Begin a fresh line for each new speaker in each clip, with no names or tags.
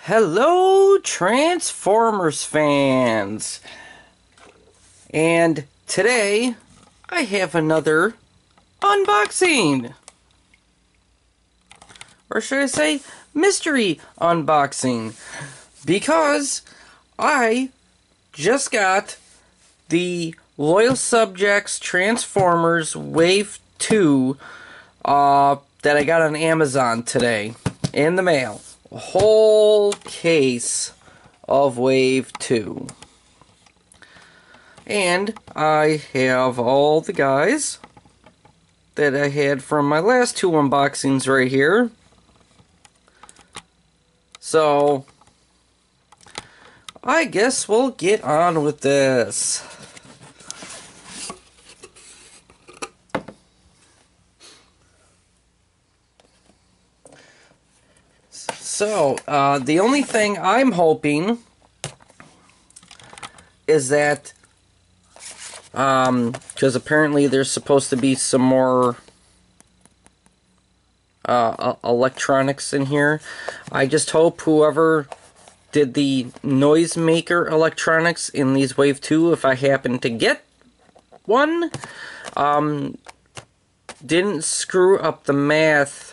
Hello, Transformers fans! And today, I have another unboxing! Or should I say, mystery unboxing? Because I just got the Loyal Subjects Transformers Wave 2 that I got on Amazon today in the mail. A whole case of Wave 2. And I have all the guys that I had from my last two unboxings right here. So, I guess we'll get on with this. So, the only thing I'm hoping is that, because apparently there's supposed to be some more electronics in here. I just hope whoever did the noisemaker electronics in these Wave 2, if I happen to get one, didn't screw up the math.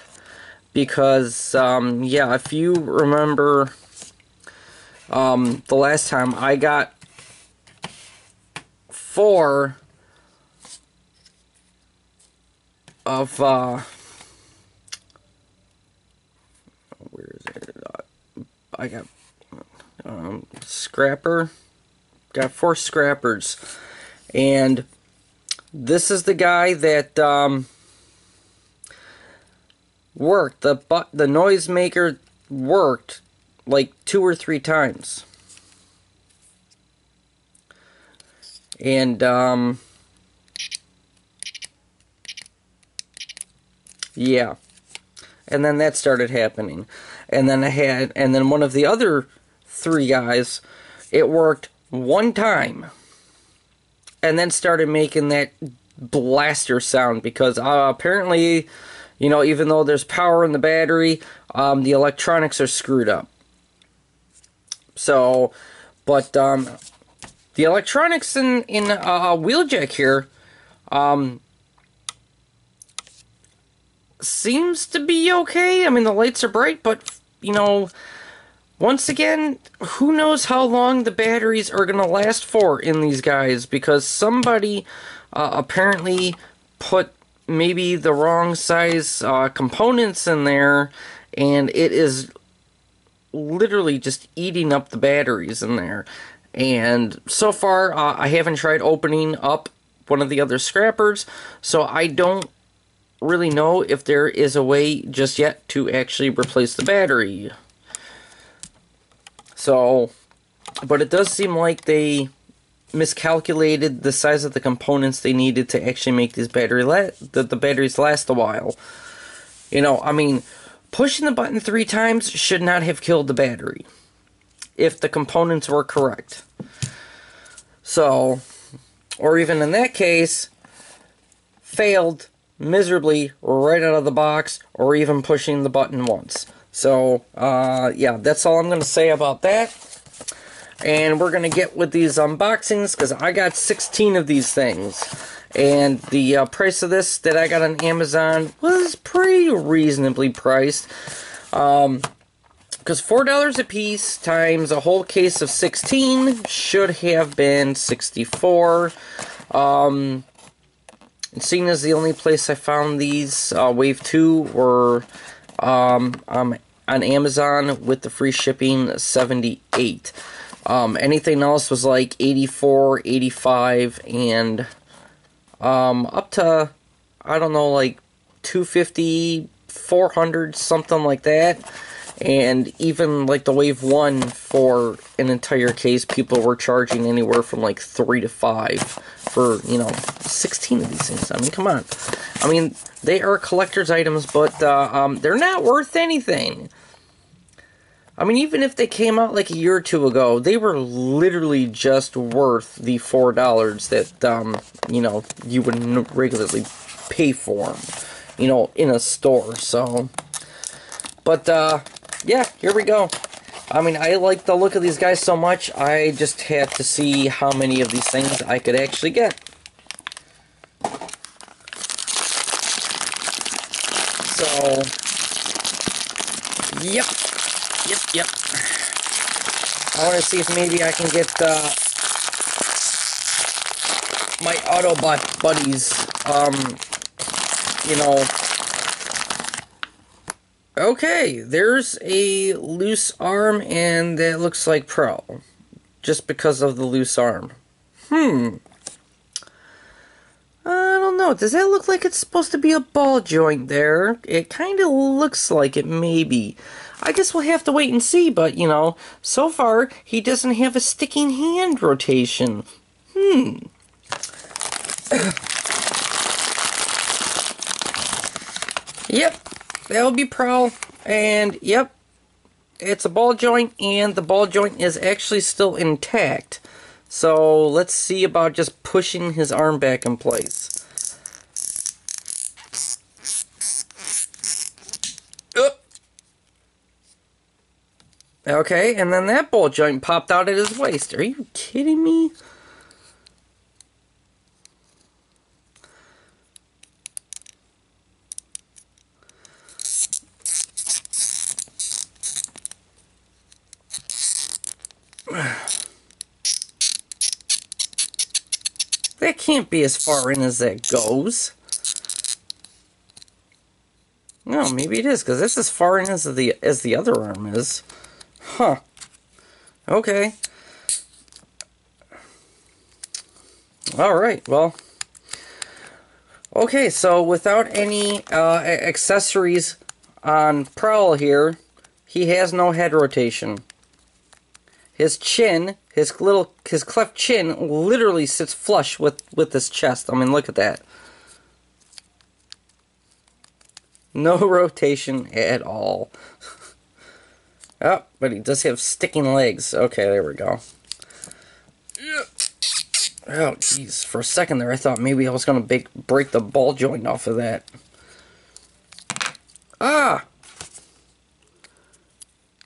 Because, yeah, if you remember, the last time I got 4 of, where is it? I got, scrapper, got 4 scrappers, and this is the guy that, worked. The noisemaker worked like 2 or 3 times. And yeah. And then that started happening. And then one of the other 3 guys, it worked 1 time. And then started making that blaster sound because apparently, you know, even though there's power in the battery, the electronics are screwed up. So, but the electronics in Wheeljack here seems to be okay. I mean, the lights are bright, but, you know, once again, who knows how long the batteries are going to last for in these guys, because somebody apparently put maybe the wrong size components in there, and it is literally just eating up the batteries in there. And so far, I haven't tried opening up one of the other scrappers, so I don't really know if there is a way just yet to actually replace the battery. So, but it does seem like they miscalculated the size of the components they needed to actually make these the batteries last a while. You know, I mean, pushing the button 3 times should not have killed the battery if the components were correct. So, or even in that case, failed miserably right out of the box, or even pushing the button once. So, yeah, that's all I'm going to say about that. And we're going to get with these unboxings, because I got 16 of these things. And the price of this that I got on Amazon was pretty reasonably priced. Because $4 a piece times a whole case of 16 should have been $64. And seeing as the only place I found these Wave 2 were on Amazon with the free shipping, $78. Anything else was like $84, $85, and up to, I don't know, like $250, $400, something like that. And even like the Wave 1 for an entire case, people were charging anywhere from like $3 to $5 for, you know, 16 of these things. I mean, come on. I mean, they are collector's items, but they're not worth anything. I mean, even if they came out like a year or 2 ago, they were literally just worth the $4 that, you know, you would regularly pay for them, you know, in a store. So, but, yeah, here we go. I mean, I like the look of these guys so much, I just had to see how many of these things I could actually get. So, yep. I want to see if maybe I can get my Autobot buddies, you know. Okay, there's a loose arm, and that looks like Pro, just because of the loose arm. I don't know. Does that look like it's supposed to be a ball joint there? It kind of looks like it, maybe. I guess we'll have to wait and see, but, you know, so far, he doesn't have a sticking hand rotation. Yep, that would be Prowl, and yep, it's a ball joint, and the ball joint is actually still intact. So let's see about just pushing his arm back in place. Okay, and then that ball joint popped out at his waist. Are you kidding me? That can't be as far in as that goes. No, maybe it is, because that's as far in as the other arm is. Huh. Okay. Alright, well. Okay, so without any accessories on Prowl here, he has no head rotation. His chin, his cleft chin literally sits flush with his chest. I mean, look at that. No rotation at all. Oh, but he does have sticking legs. Okay, there we go. Oh, jeez. For a second there, I thought maybe I was going to break the ball joint off of that. Ah!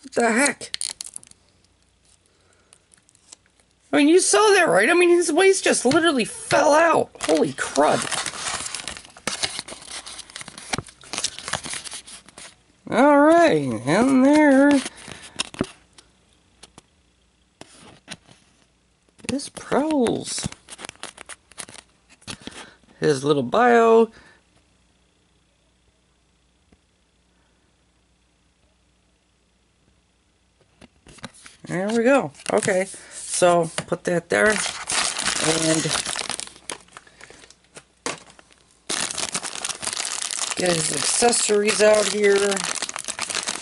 What the heck? I mean, you saw that, right? I mean, his waist just literally fell out. Holy crud. Alright, and there is Prowls. His little bio. There we go. Okay, so put that there, and get his accessories out here.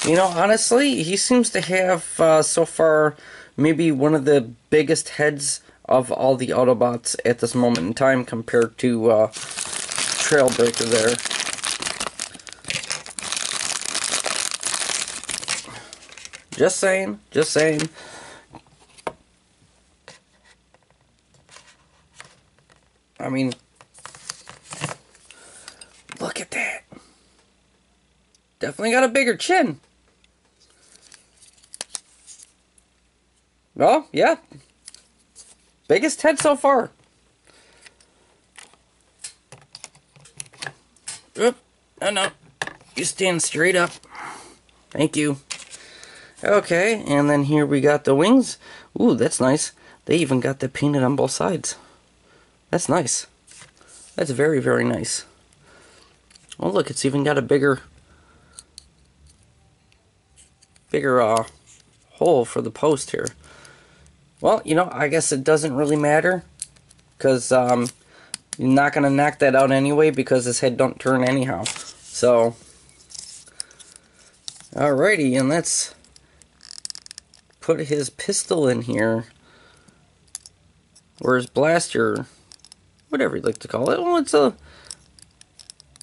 You know, honestly, he seems to have, so far, maybe one of the biggest heads of all the Autobots at this moment in time compared to Trailbreaker there. Just saying, just saying. I mean, look at that. Definitely got a bigger chin. Well, yeah. Biggest head so far. Oop. Oh no. You stand straight up. Thank you. Okay, and then here we got the wings. Ooh, that's nice. They even got that painted on both sides. That's nice. That's very, very nice. Oh, look, it's even got a bigger hole for the post here. Well, you know, I guess it doesn't really matter, because you're not going to knock that out anyway, because his head don't turn anyhow. So, alrighty, and let's put his pistol in here, or his blaster, whatever you'd like to call it. Well, it's a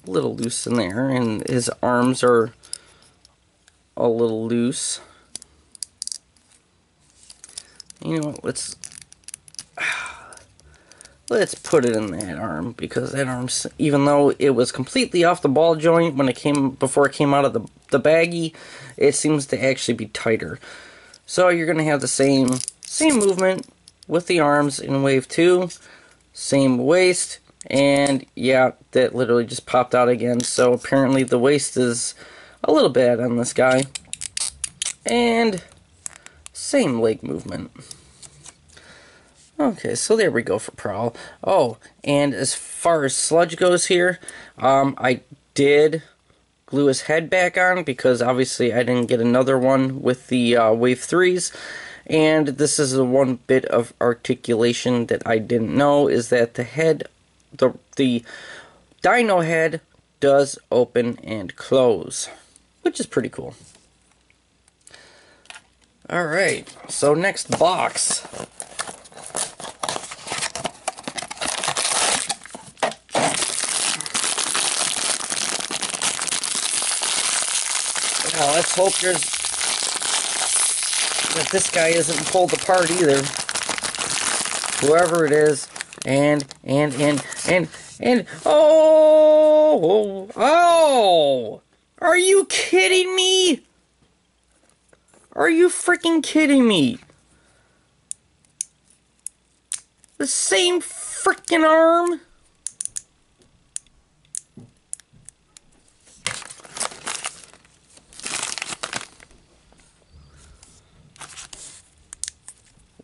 little loose in there, and his arms are a little loose. You know what, let's put it in that arm, because that arm's, even though it was completely off the ball joint before it came out of the baggie, it seems to actually be tighter. So you're going to have the same movement with the arms in wave 2, same waist, and yeah, that literally just popped out again. So apparently the waist is a little bad on this guy. And same leg movement. Okay, so there we go for Prowl. Oh, and as far as Sludge goes here, I did glue his head back on because obviously I didn't get another one with the Wave 3s. And this is the one bit of articulation that I didn't know, is that the head, the dino head does open and close, which is pretty cool. Alright, so next box. Now let's hope that this guy isn't pulled apart either. Whoever it is. And oh! Are you kidding me? Are you freaking kidding me? The same freaking arm?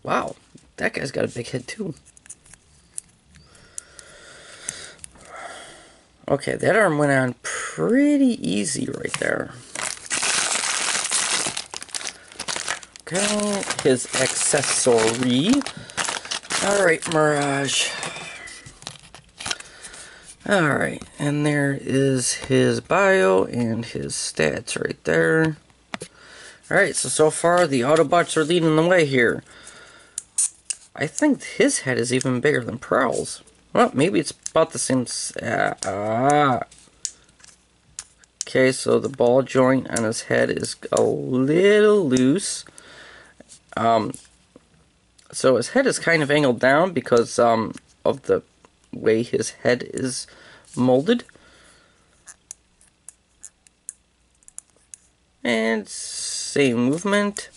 Wow, that guy's got a big head too. Okay, that arm went on pretty easy right there. Okay, his accessory. Alright, Mirage. Alright, and there is his bio and his stats right there. Alright, so far the Autobots are leading the way here. I think his head is even bigger than Prowl's. Well, maybe it's about the same. Okay, so the ball joint on his head is a little loose. So his head is kind of angled down because of the way his head is molded. And same movement.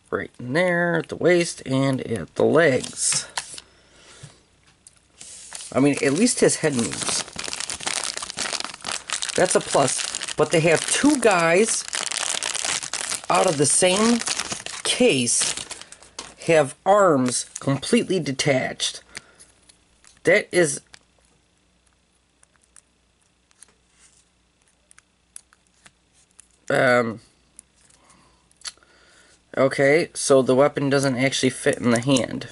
Right in there at the waist and at the legs. I mean, at least his head moves. That's a plus. But they have two guys out of the same case have arms completely detached. That is... Okay, so the weapon doesn't actually fit in the hand.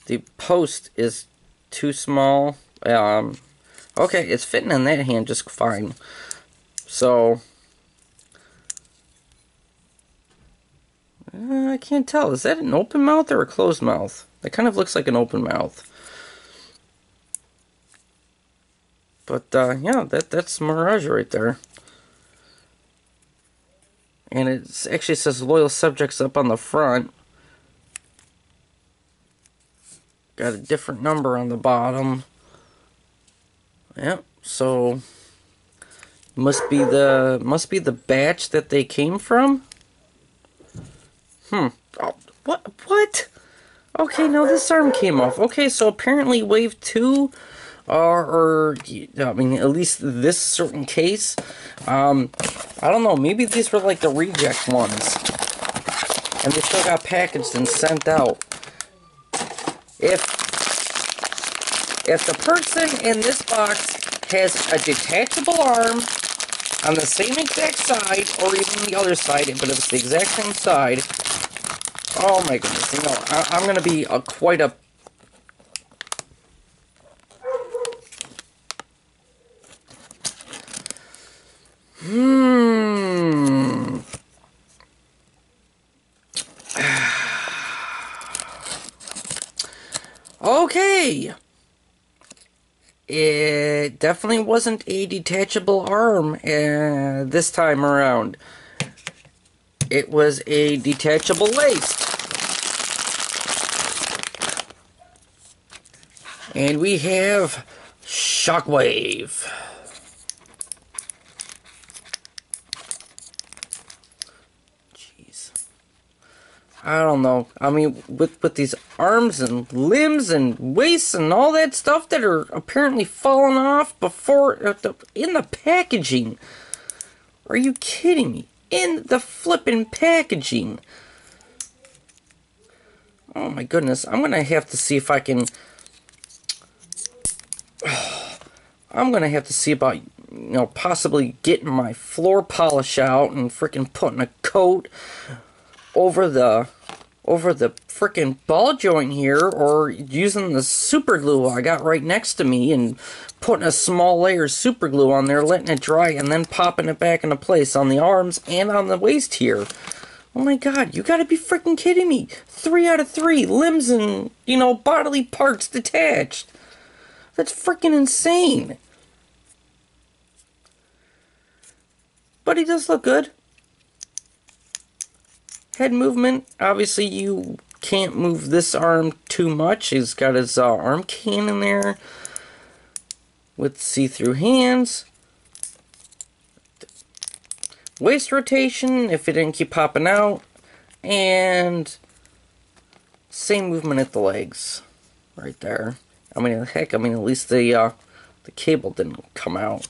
The post is too small. Okay, it's fitting in that hand just fine. So, I can't tell. Is that an open mouth or a closed mouth? It kind of looks like an open mouth. But, yeah, that's Mirage right there. And it actually says loyal subjects up on the front. Got a different number on the bottom. Yep, so must be the batch that they came from. Oh, what? Okay, no, this arm came off. Okay, so apparently Wave 2, or I mean, at least this certain case. I don't know. Maybe these were like the reject ones, and they still got packaged and sent out. If the person in this box has a detachable arm on the same exact side, or even the other side, but if it's the exact same side, oh my goodness, you know, I'm going to be quite a... Okay. It definitely wasn't a detachable arm this time around. It was a detachable waist. And we have Shockwave. I don't know. I mean, with these arms and limbs and waists and all that stuff that are apparently falling off before in the packaging. Are you kidding me? In the flippin' packaging. Oh my goodness. I'm gonna have to see if I can. I'm gonna have to see about, possibly getting my floor polish out and freaking putting a coat over the freaking ball joint here, or using the super glue I got right next to me and putting a small layer of super glue on there, letting it dry, and then popping it back into place on the arms and on the waist here. Oh my god, you gotta be freaking kidding me. 3 out of 3 limbs and, bodily parts detached. That's freaking insane. But he does look good. Head movement, obviously you can't move this arm too much. He's got his arm cannon there with see-through hands. Waist rotation, if it didn't keep popping out. And same movement at the legs. Right there. I mean, heck, at least the cable didn't come out.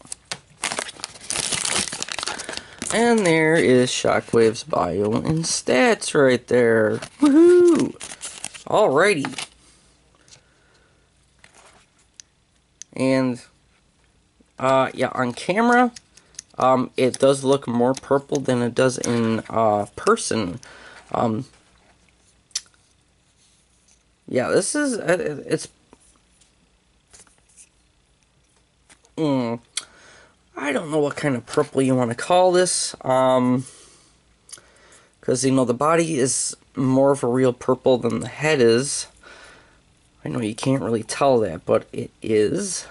And there is Shockwave's bio and stats right there. Woohoo! Alrighty. And, yeah, on camera, it does look more purple than it does in person. Yeah, this is, it's, I don't know what kind of purple you want to call this, because, the body is more of a real purple than the head is. I know you can't really tell that, but it is.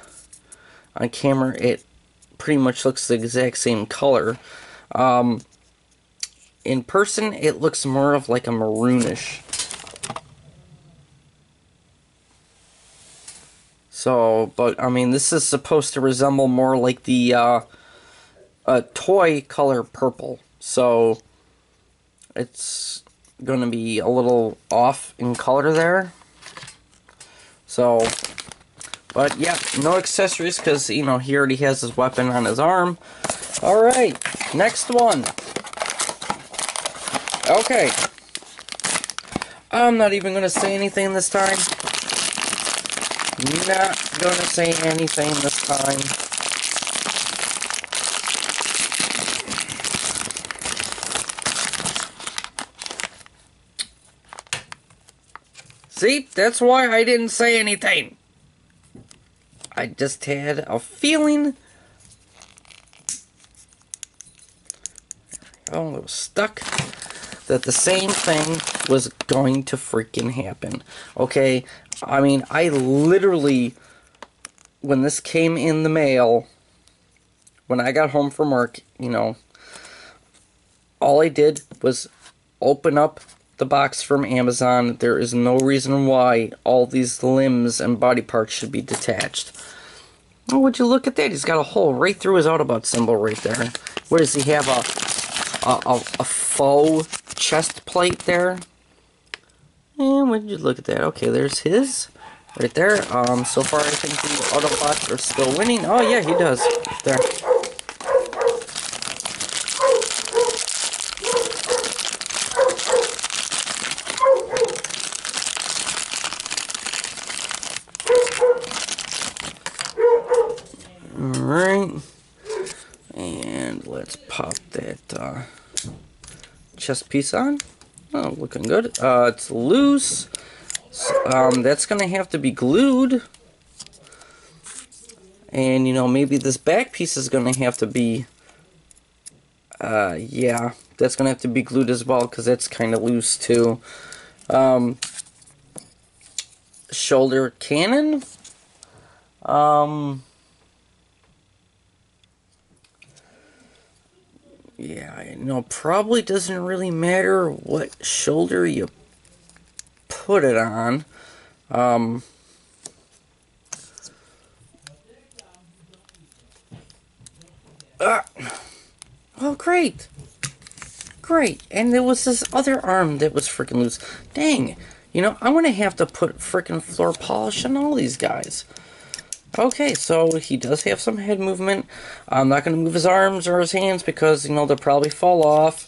On camera, it pretty much looks the exact same color. In person, it looks more of like a maroonish. So, but, this is supposed to resemble more like the, toy color purple. So, it's going to be a little off in color there. So, but, yeah, no accessories, because, he already has his weapon on his arm. Alright, next one. Okay. I'm not even going to say anything this time. Not gonna say anything this time. See, that's why I didn't say anything. I just had a feeling. Oh, it was stuck. That the same thing was going to freaking happen. Okay, I literally, when this came in the mail, when I got home from work, all I did was open up the box from Amazon. There is no reason why all these limbs and body parts should be detached. Oh, would you look at that? He's got a hole right through his Autobot symbol right there. Where does he have a faux chest plate there? And would you look at that? Okay, there's his right there. So far I think the Autobots are still winning. Oh yeah, he does. Right there. Alright. And let's pop that chest piece on. Oh, looking good. It's loose. So, that's gonna have to be glued. And, maybe this back piece is gonna have to be, yeah, that's gonna have to be glued as well, because that's kind of loose too. Shoulder cannon. Yeah, probably doesn't really matter what shoulder you put it on. Oh, great. Great. And there was this other arm that was freaking loose. Dang. You know, I'm going to have to put freaking floor polish on all these guys. Okay, so he does have some head movement. I'm not going to move his arms or his hands because, you know, they'll probably fall off.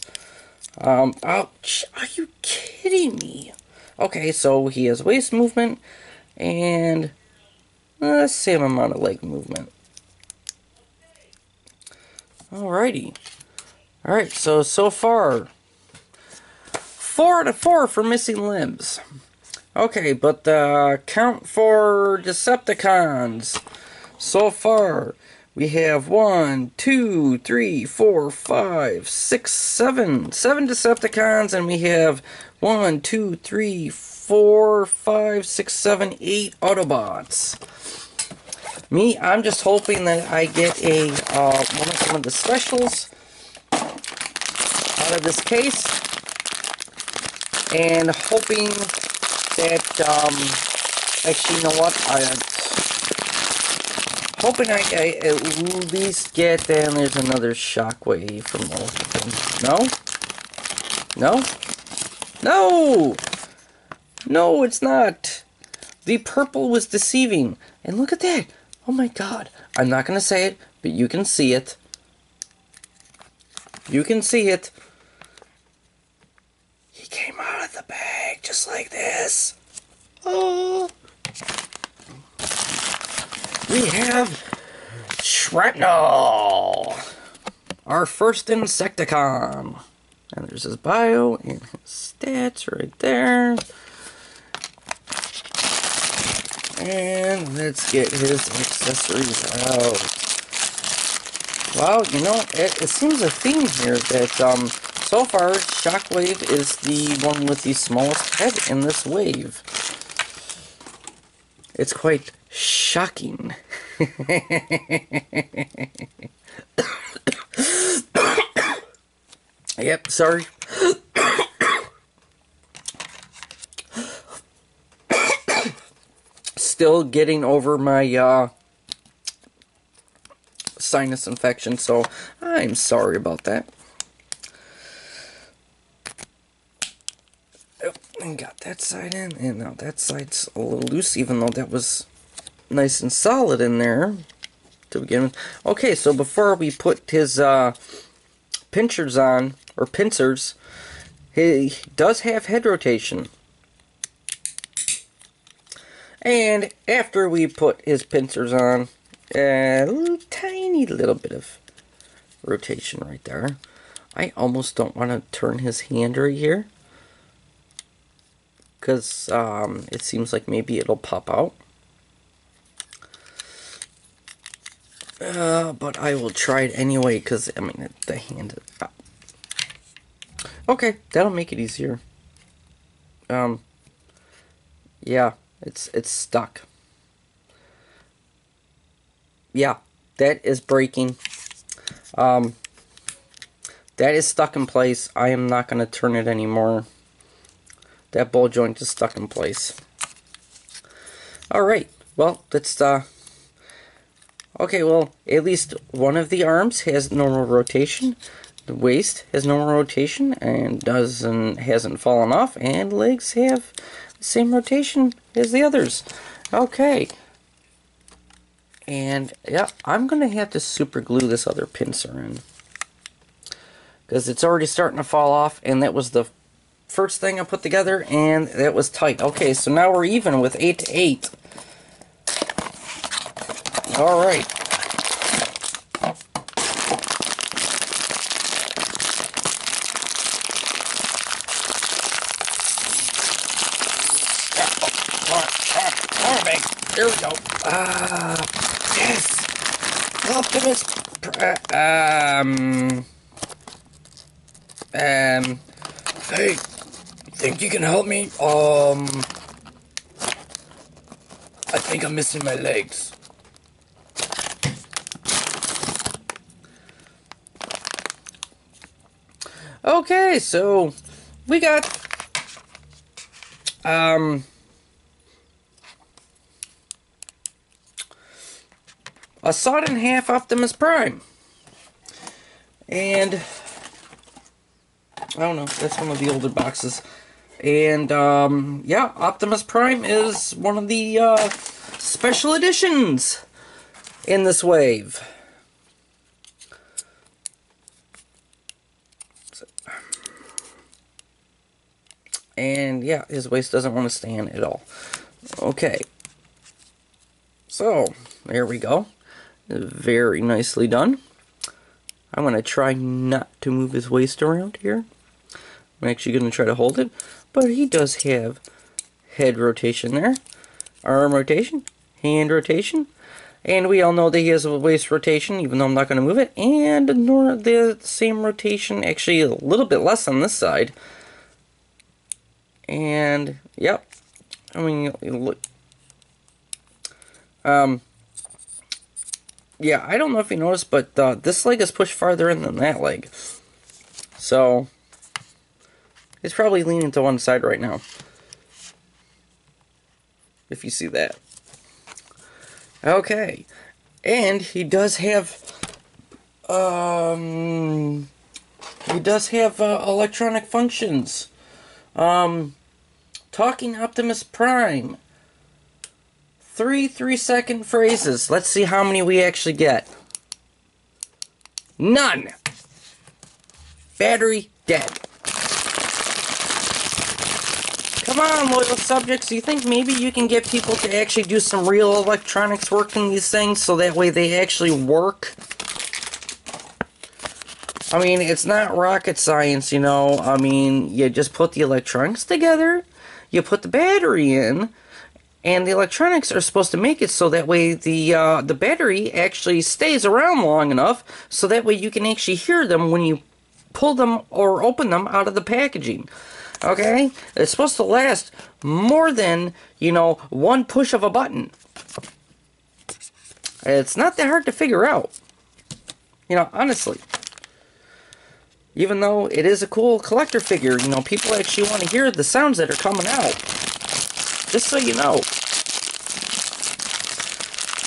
Ouch. Are you kidding me? Okay, so he has waist movement and the same amount of leg movement. Alrighty. Alright, so far, 4 out of 4 for missing limbs. Okay, but the count for Decepticons. So far, we have 1, 2, 3, 4, 5, 6, 7. 7 Decepticons, and we have 1, 2, 3, 4, 5, 6, 7, 8 Autobots. Me, I'm just hoping that I get a one of the specials out of this case, and hoping that, actually, you know what, hoping I at least get, and there's another shockwave from all of them. No? No? No! No, it's not! The purple was deceiving, and look at that! Oh my god, I'm not gonna say it, but you can see it. You can see it. He came out of the bag just like this. Oh. We have Shrapnel, our first Insecticon. And there's his bio and his stats right there. And let's get his accessories out. Wow, you know, it seems a theme here that, so far, Shockwave is the one with the smallest head in this wave. It's quite shocking. Yep, sorry. Still getting over my, sinus infection, so I'm sorry about that. Oh, and got that side in, and now that side's a little loose, even though that was nice and solid in there to begin with. Okay, so before we put his pinchers on, or pincers, he does have head rotation. And after we put his pincers on, a tiny little bit of rotation right there. I almost don't want to turn his hand right here, because it seems like maybe it'll pop out. But I will try it anyway, because, I mean, the hand... Okay, that'll make it easier. Yeah, it's stuck. Yeah, that is breaking. That is stuck in place. I am not going to turn it anymore. That ball joint is stuck in place. Alright, well, that's, okay, well, at least one of the arms has normal rotation. The waist has normal rotation and hasn't fallen off, and legs have the same rotation as the others. Okay. And, yeah, I'm going to have to super glue this other pincer in, because it's already starting to fall off, and that was the first thing I put together, and that was tight. Okay, so now we're even with 8 to 8. Alright. There we go. Yes! Optimus hey, think you can help me? I think I'm missing my legs. Okay, so we got a sawed in half Optimus Prime. And I don't know. That's one of the older boxes. And, yeah, Optimus Prime is one of the, special editions in this wave. And, yeah, his waist doesn't want to stand at all. Okay. So, there we go. Very nicely done. I'm going to try not to move his waist around here. I'm actually going to try to hold it. But he does have head rotation there. Arm rotation. Hand rotation. And we all know that he has a waist rotation, even though I'm not going to move it. And the same rotation, actually a little bit less on this side. And, yep. I mean, look. Yeah, I don't know if you noticed, but this leg is pushed farther in than that leg. So, it's probably leaning to one side right now. If you see that. Okay. And he does have electronic functions. Talking Optimus Prime. 3 3-second phrases. Let's see how many we actually get. None. Battery dead. Come on, loyal subjects. Do you think maybe you can get people to actually do some real electronics work in these things so that way they actually work? I mean, it's not rocket science, you know. I mean, you just put the electronics together, you put the battery in, and the electronics are supposed to make it so that way the battery actually stays around long enough so that way you can actually hear them when you pull them or open them out of the packaging. Okay? It's supposed to last more than, you know, one push of a button. It's not that hard to figure out. You know, honestly. Even though it is a cool collector figure, you know, people actually want to hear the sounds that are coming out. Just so you know.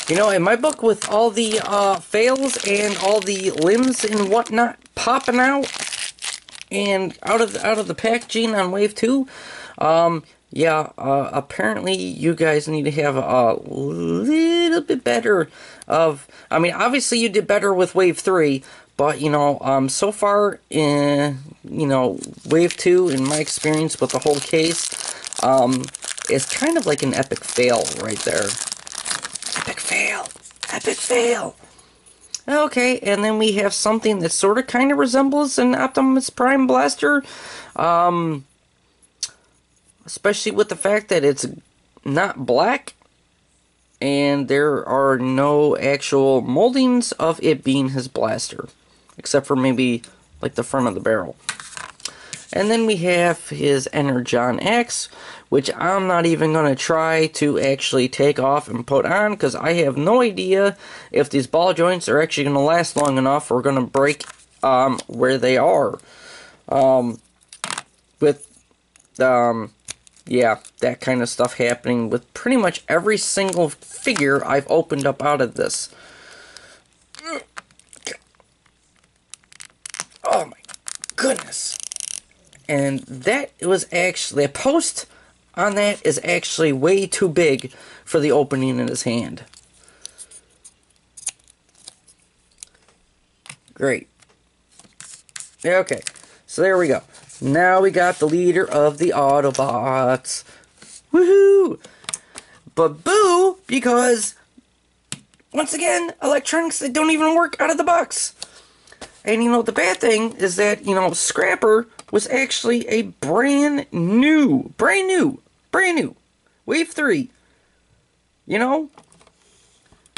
You know, in my book, with all the fails and all the limbs and whatnot popping out and out of the packaging on Wave 2, apparently you guys need to have a little bit better of... I mean, obviously you did better with Wave 3, but, you know, so far, you know, Wave 2, in my experience with the whole case, is kind of like an epic fail right there. Epic fail! Epic fail! Okay, and then we have something that sort of kind of resembles an Optimus Prime blaster. Especially with the fact that it's not black. And there are no actual moldings of it being his blaster. Except for maybe like the front of the barrel. And then we have his Energon X, which I'm not even going to try to actually take off and put on, because I have no idea if these ball joints are actually going to last long enough or going to break where they are. Yeah, that kind of stuff happening with pretty much every single figure I've opened up out of this. Oh my goodness. And that was actually, a post on that is actually way too big for the opening in his hand. Great. Okay, so there we go. Now we got the leader of the Autobots. Woohoo! But boo, because, once again, electronics that don't even work out of the box. And, you know, the bad thing is that, you know, Scrapper was actually a brand new, Wave 3. You know?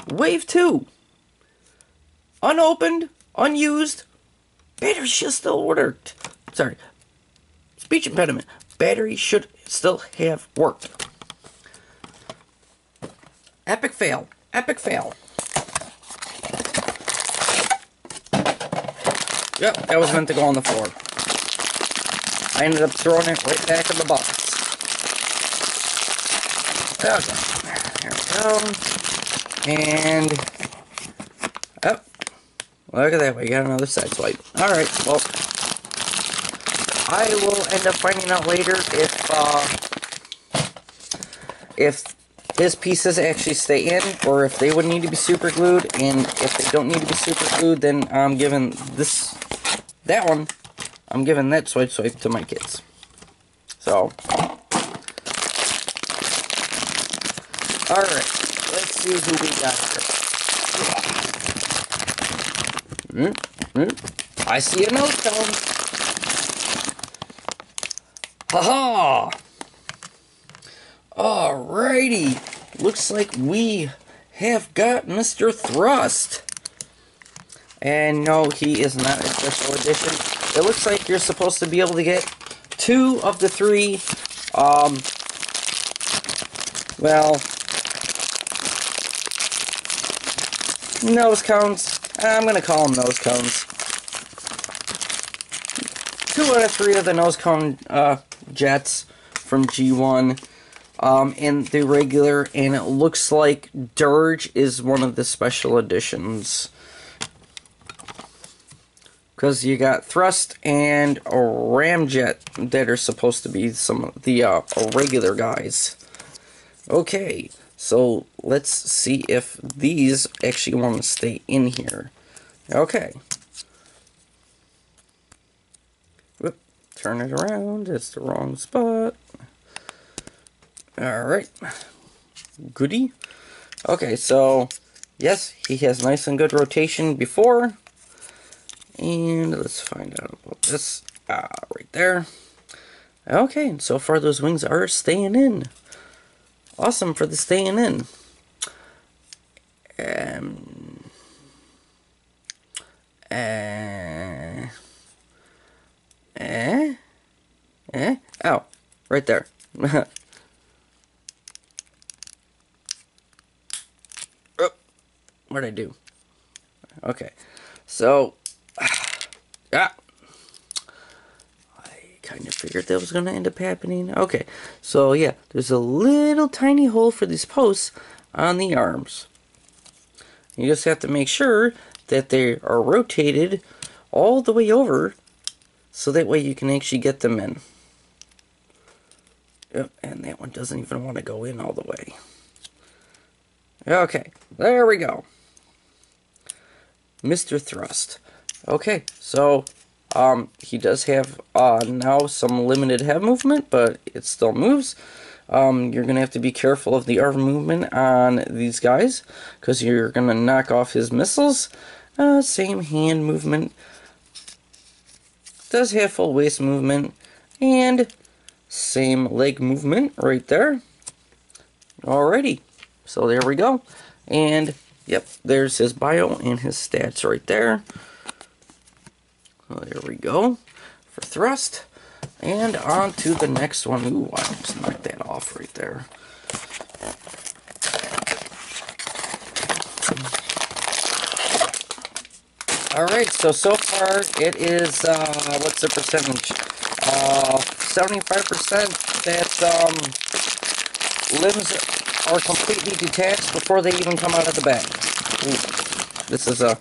Wave 2. Unopened, unused, battery should still worked. Sorry. Speech impediment. Battery should still have worked. Epic fail. Epic fail. Yep, that was meant to go on the floor. I ended up throwing it right back in the box. Okay, there we go. And, oh, look at that, we got another side swipe. Alright, well, I will end up finding out later if his pieces actually stay in, or if they would need to be super glued, and if they don't need to be super glued, then I'm giving that one, I'm giving that swipe to my kids. So, alright, let's see who we got here. I see a nose cone. Haha! Alrighty, looks like we have got Mr. Thrust. And no, he is not a special edition. It looks like you're supposed to be able to get 2 of the 3, well, nose cones. I'm going to call them nose cones. 2 out of 3 of the nose cone jets from G1 in the regular, and it looks like Dirge is one of the special editions. Because you got Thrust and a Ramjet that are supposed to be some of the regular guys. Okay, so let's see if these actually want to stay in here. Okay. Whoop, turn it around, it's the wrong spot. Alright. Goody. Okay, so, yes, he has nice and good rotation before. And let's find out about this. Right there. Okay, and so far those wings are staying in. Awesome for the staying in. Oh, right there. Oh, what'd I do? Okay, so I kind of figured that was going to end up happening. Okay, so yeah, there's a little tiny hole for these posts on the arms. You just have to make sure that they are rotated all the way over, so that way you can actually get them in. Yep, and that one doesn't even want to go in all the way. Okay, there we go. Mr. Thrust. Okay, so he does have now some limited head movement, but it still moves. You're going to have to be careful of the arm movement on these guys, because you're going to knock off his missiles. Same hand movement. Does have full waist movement, and same leg movement right there. Alrighty, so there we go. And yep, there's his bio and his stats right there. Well, there we go for Thrust. And on to the next one. Ooh, I just knocked that off right there. Alright, so far it is, what's the percentage? 75% that limbs are completely detached before they even come out of the bag. Ooh, this is a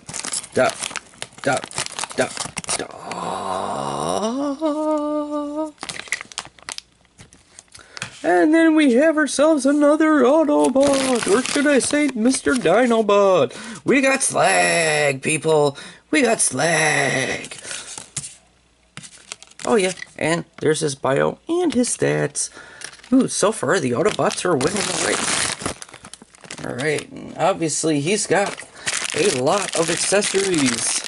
And then we have ourselves another Autobot, or should I say Mr. Dinobot. We got Slag, people. We got Slag. Oh yeah, and there's his bio and his stats. Ooh, so far the Autobots are winning the race. Alright, and obviously he's got a lot of accessories.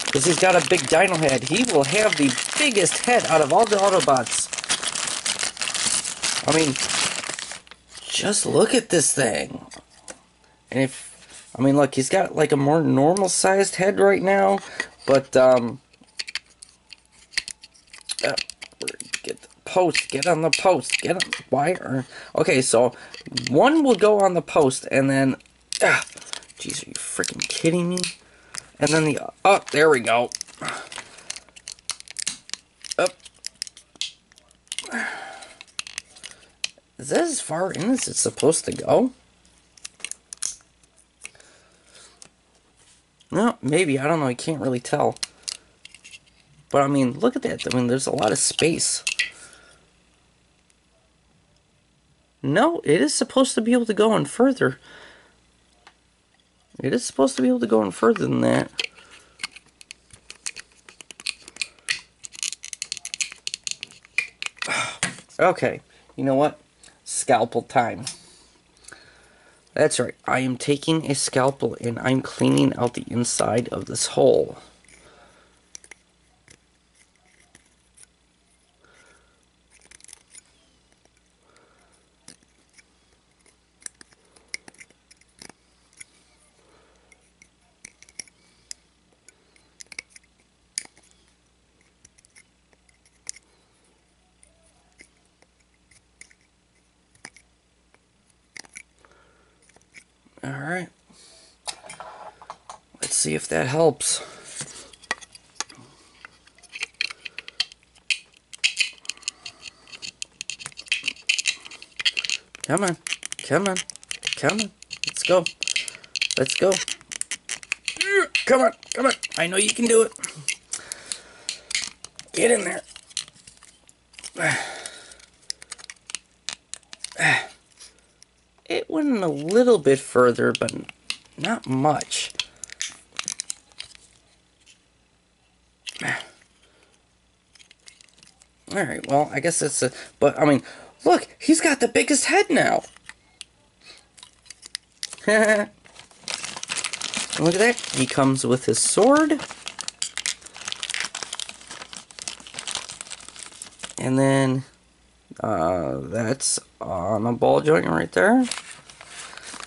Because he's got a big dino head. He will have the biggest head out of all the Autobots. I mean, just look at this thing. And I mean, look, he's got like a more normal sized head right now, but, get the post, get on the post, get on the wire. Okay, so one will go on the post, and then, jeez, are you freaking kidding me? And then there we go. Up. Is that as far in as it's supposed to go? No, maybe, I don't know, I can't really tell. But I mean, look at that. I mean, there's a lot of space. No, it is supposed to be able to go in further. It is supposed to be able to go in further than that. Okay, you know what? Scalpel time. That's right. I am taking a scalpel and I'm cleaning out the inside of this hole. Alright. Let's see if that helps. Come on. Come on. Come on. Let's go. Let's go. Come on. Come on. I know you can do it. Get in there. It went in a little bit further, but not much. Alright, well, I guess it's a... But, I mean, look, he's got the biggest head now. Look at that. He comes with his sword. And then... that's on a ball joint right there.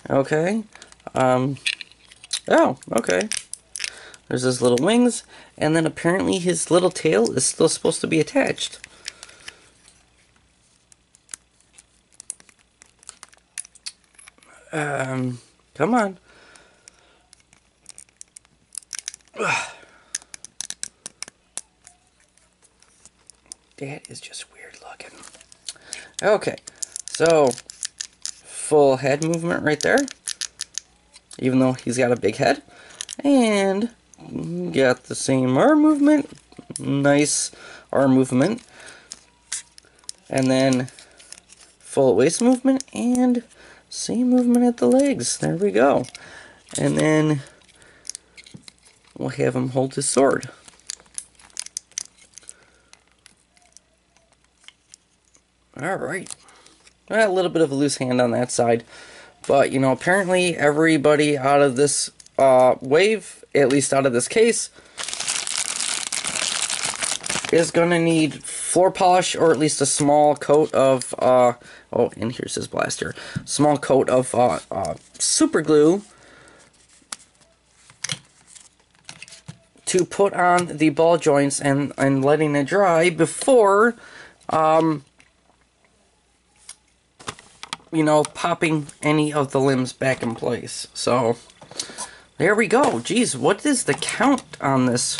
Okay. Oh, okay. There's his little wings, and then apparently his little tail is still supposed to be attached. Come on. That is just weird looking. Okay, so full head movement right there, even though he's got a big head, and got the same arm movement, nice arm movement, and then full waist movement, and same movement at the legs. There we go. And then we'll have him hold his sword. Alright. A little bit of a loose hand on that side. But, you know, apparently everybody out of this wave, at least out of this case, is going to need floor polish, or at least a small coat of, oh, and here's his blaster. Small coat of super glue to put on the ball joints and letting it dry before, you know, popping any of the limbs back in place. So, there we go. Geez, what is the count on this?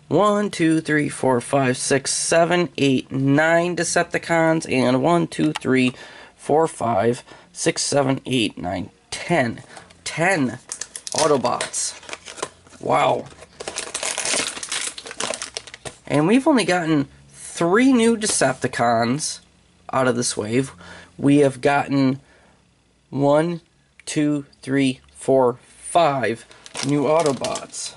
1, 2, 3, 4, 5, 6, 7, 8, 9 Decepticons, and 1, 2, 3, 4, 5, 6, 7, 8, 9, 10. 10 Autobots. Wow. And we've only gotten 3 new Decepticons out of this wave. We have gotten 1, 2, 3, 4, 5 new Autobots.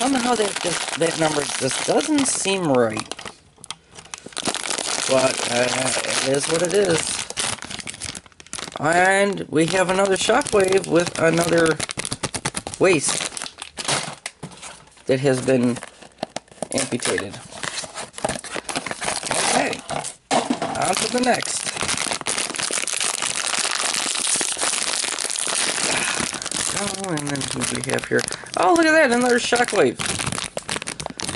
Somehow that number just doesn't seem right. But it is what it is. And we have another Shockwave with another waist that has been amputated. Okay, on to the next. Oh, and then who do we have here? Oh, look at that, another Shockwave.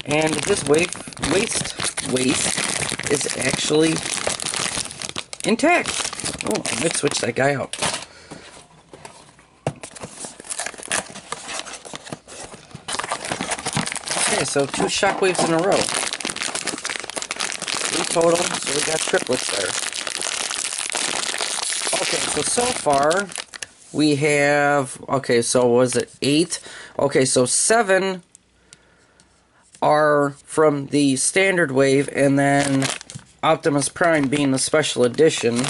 And this waist is actually intact. Oh, I might switch that guy out. Okay, so 2 Shockwaves in a row. 3 total, so we got triplets there. Okay, so far we have, okay, so was it 8? Okay, so 7 are from the standard wave, and then Optimus Prime being the special edition.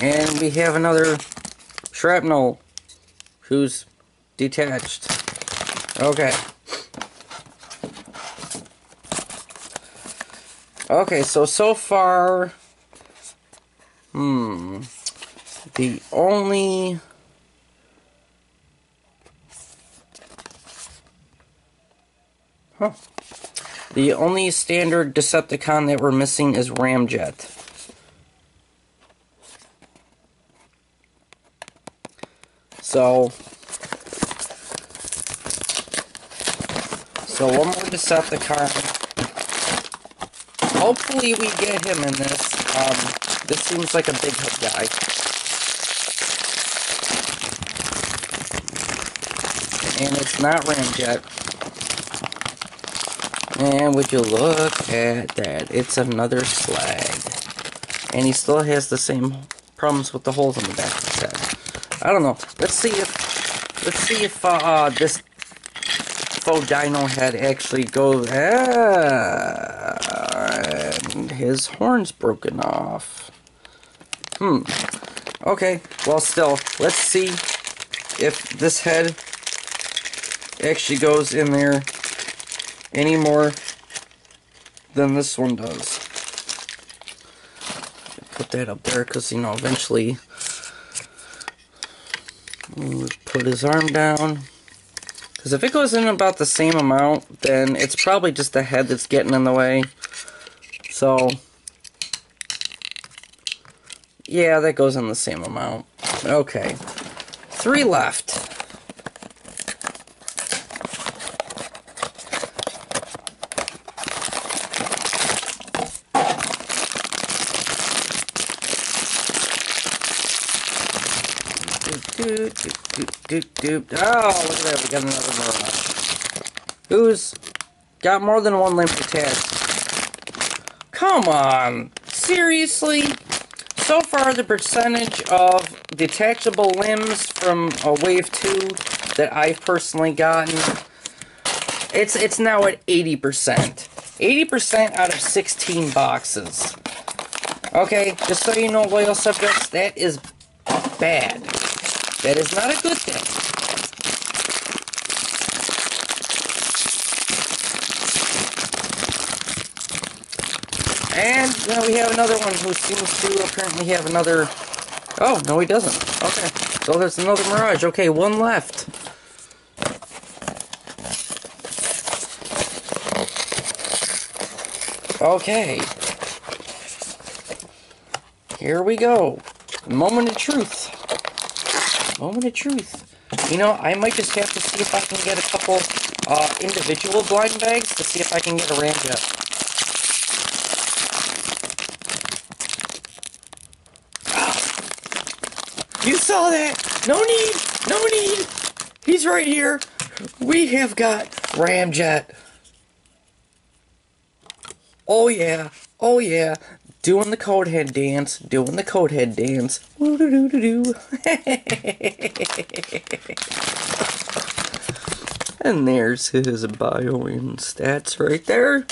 And we have another Shrapnel who's detached. Okay. Okay, so far, the only standard Decepticon that we're missing is Ramjet. So one more Decepticon. Hopefully we get him in this. This seems like a big head guy. And it's not Ramjet. And would you look at that? It's another Slag. And he still has the same problems with the holes in the back of his head. I don't know. Let's see if this faux dino head actually goes. And his horn's broken off. Okay. Well, still, let's see if this head actually goes in there any more than this one does. Put that up there because, you know, eventually we'll put his arm down. Because if it goes in about the same amount, then it's probably just the head that's getting in the way. So, yeah, that goes in the same amount. Okay. 3 left. Oh, look at that, we got another Mirage. Who's got more than one limb attached. Come on! Seriously? So far, the percentage of detachable limbs from Wave 2 that I've personally gotten, it's now at 80%. 80% out of 16 boxes. Okay, just so you know, loyal subjects, that is bad. That is not a good thing. And we have another one who seems to apparently have another... Oh, no he doesn't. Okay, so there's another Mirage. Okay, 1 left. Okay. Here we go. Moment of truth. Moment of truth. You know, I might just have to see if I can get a couple individual blind bags to see if I can get a Ramjet. You saw that? No need! No need! He's right here. We have got Ramjet. Oh yeah. Oh yeah. Doing the Codehead dance. Doing the Codehead dance. Woo-doo-doo-doo-doo. And there's his bio and stats right there.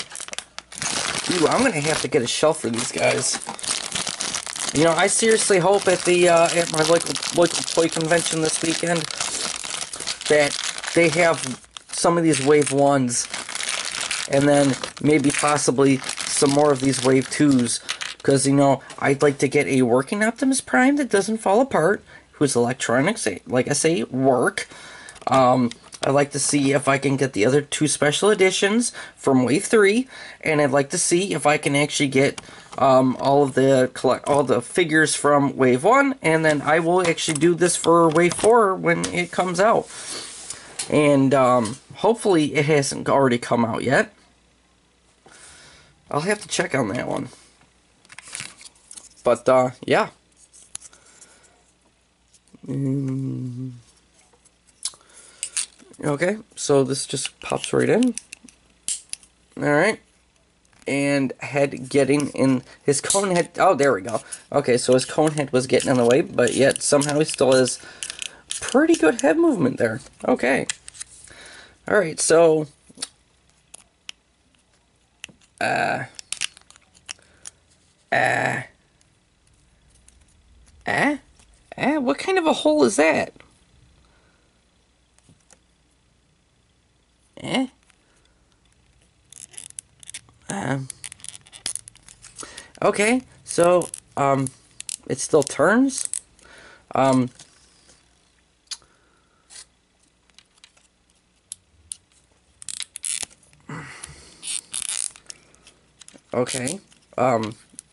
Ooh, I'm gonna have to get a shelf for these guys. You know, I seriously hope at the at my local toy convention this weekend that they have some of these Wave 1s, and then maybe possibly some more of these Wave 2s. Because, you know, I'd like to get a working Optimus Prime that doesn't fall apart, whose electronics, like I say, work. I'd like to see if I can get the other 2 special editions from Wave 3, and I'd like to see if I can actually get all the figures from Wave 1, and then I will actually do this for Wave 4 when it comes out. And hopefully it hasn't already come out yet. I'll have to check on that one. But, yeah. Okay, so this just pops right in. Alright. And head getting in... His cone head... Oh, there we go. Okay, so his cone head was getting in the way, but yet somehow he still has pretty good head movement there. Okay. Alright, so... what kind of a hole is that? Okay, so, it still turns. Okay,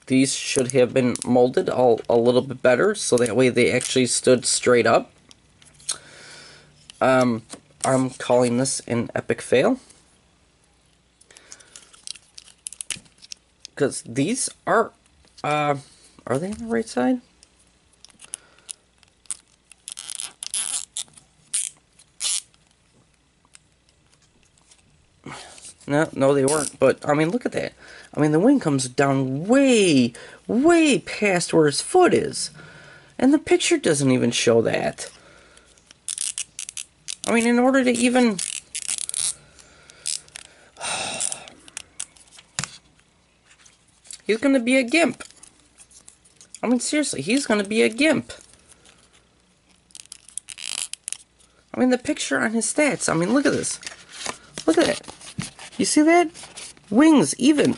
these should have been molded a little bit better, so that way they actually stood straight up. I'm calling this an epic fail. Because these are they on the right side? No, they weren't. But, I mean, look at that. I mean, the wing comes down way, way past where his foot is. And the picture doesn't even show that. I mean, in order to even... He's gonna be a gimp. I mean, seriously, he's gonna be a gimp. I mean, the picture on his stats. I mean, look at this. Look at that. You see that? Wings, even.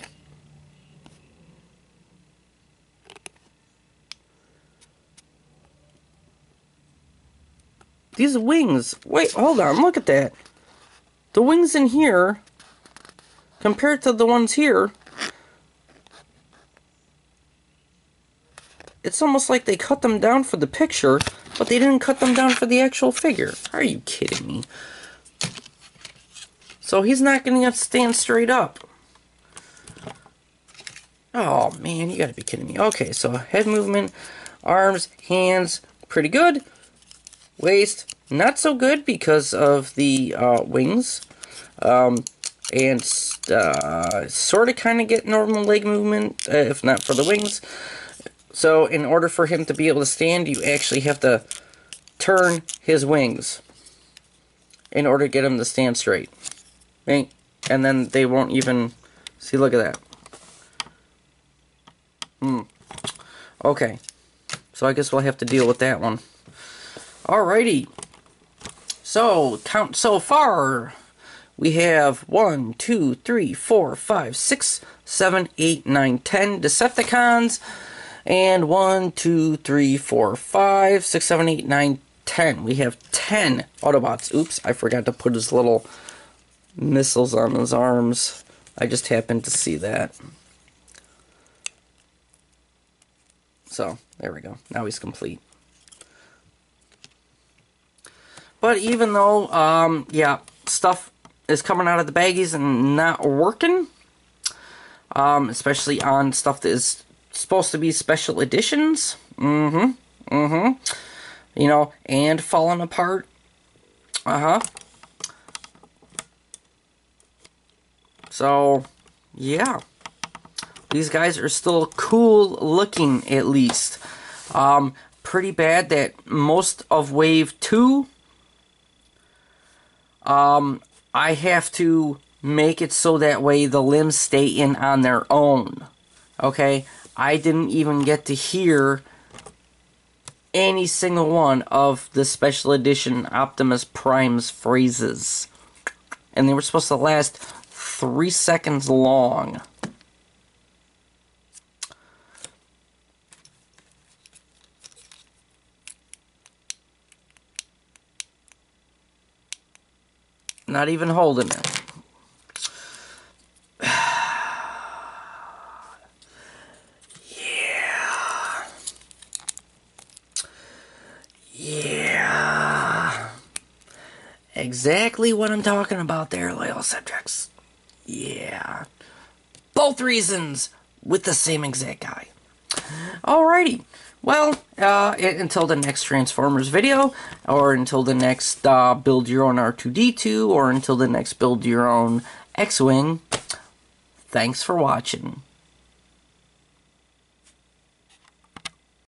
These wings. Wait, hold on. Look at that. The wings in here, compared to the ones here, it's almost like they cut them down for the picture, but they didn't cut them down for the actual figure. Are you kidding me? So he's not going to stand straight up. Oh, man, you got to be kidding me. Okay, so head movement, arms, hands, pretty good. Waist, not so good because of the wings. And sort of kind of get normal leg movement, if not for the wings. So in order for him to be able to stand, you actually have to turn his wings in order to get him to stand straight. Okay? And then they won't even... See, look at that. Okay. So I guess we'll have to deal with that one. Alrighty. So, count so far. We have 1, 2, 3, 4, 5, 6, 7, 8, 9, 10 Decepticons. And 1, 2, 3, 4, 5, 6, 7, 8, 9, 10. We have 10 Autobots. Oops, I forgot to put his little missiles on his arms. I just happened to see that. So, there we go. Now he's complete. But even though, yeah, stuff is coming out of the baggies and not working, especially on stuff that is supposed to be special editions, you know, and falling apart, so, yeah, these guys are still cool looking, at least. Pretty bad that most of Wave 2, I have to make it so that way the limbs stay in on their own. Okay? I didn't even get to hear any single one of the special edition Optimus Prime's phrases. And they were supposed to last 3 seconds long. Not even holding it. Yeah. Exactly what I'm talking about there, loyal subjects. Yeah. Both reasons with the same exact guy. Alrighty. Well, until the next Transformers video, or until the next build your own R2-D2, or until the next build your own X-Wing, thanks for watching.